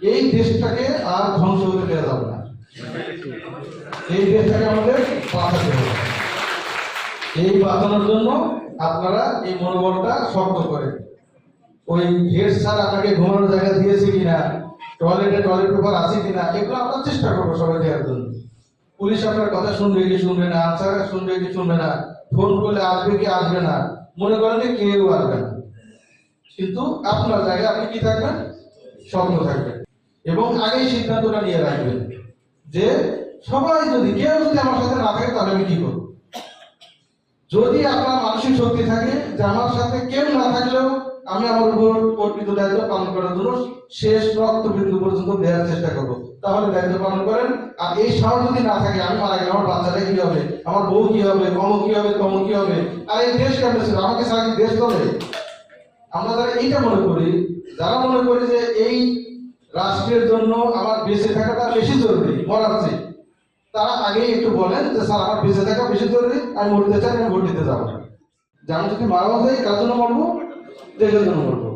এই দেশটাকে আর ধ্বংস হতে দেওয়া যাবে না। এই দেশটাকে আমাদের বাঁচাতে হবে। এই বাঁচানোর জন্য আপনারা এই মনোবলটা শক্ত করেন। ওই হেড স্যার আপনাকে ঘুমানোর জায়গা দিয়েছে কিনা, টয়লেট পেপার আছে কিনা, এগুলো আমরা চেষ্টা করবো সবাই দেওয়ার জন্য। পুলিশ আপনার কথা শুনবে কি শুনবে না, আনসার শুনবে কি শুনবে না, ফোন করলে আসবে কি আসবে না, মনে করেন যে কেউ আসবে না, কিন্তু আপনার জায়গায় আপনি কি থাকবেন, শক্ত থাকবেন এবং আগেই সিদ্ধান্তটা নিয়ে রাখবেন যে সবাই যদি কেউ যদি আমার সাথে না থাকে তাহলে আমি কি করব। যদি আপনার মানসিক শক্তি থাকে যে আমার সাথে কেউ না থাকলেও আমি আমার উপর অর্পিত দায়িত্ব পালন করার জন্য শেষ রক্তবিন্দু পর্যন্ত দেওয়ার চেষ্টা করবো, তাহলে দায়িত্ব পালন করেন। আর এই সাহস যদি না থাকে, আমি মারা গেলে আমার বাচ্চাটা কি হবে, আমার বউ কি হবে, অমুক কি হবে, তমুক কি হবে, আর এই দেশ কেমন ছিল, আমাকে সারা দেশ চলে। আমরা যারা এইটা মনে করি, যারা মনে করি যে এই রাষ্ট্রের জন্য আমার বেঁচে থাকাটা বেশি জরুরি মরার চেয়ে, তারা আগেই একটু বলেন যে স্যার আমার বেঁচে থাকা বেশি জরুরি, আমি মরতে চাই, আমি ভোট দিতে যাবো। যে আমি যদি মারাও যাই কার জন্য মরবো, দেশের জন্য মরবো।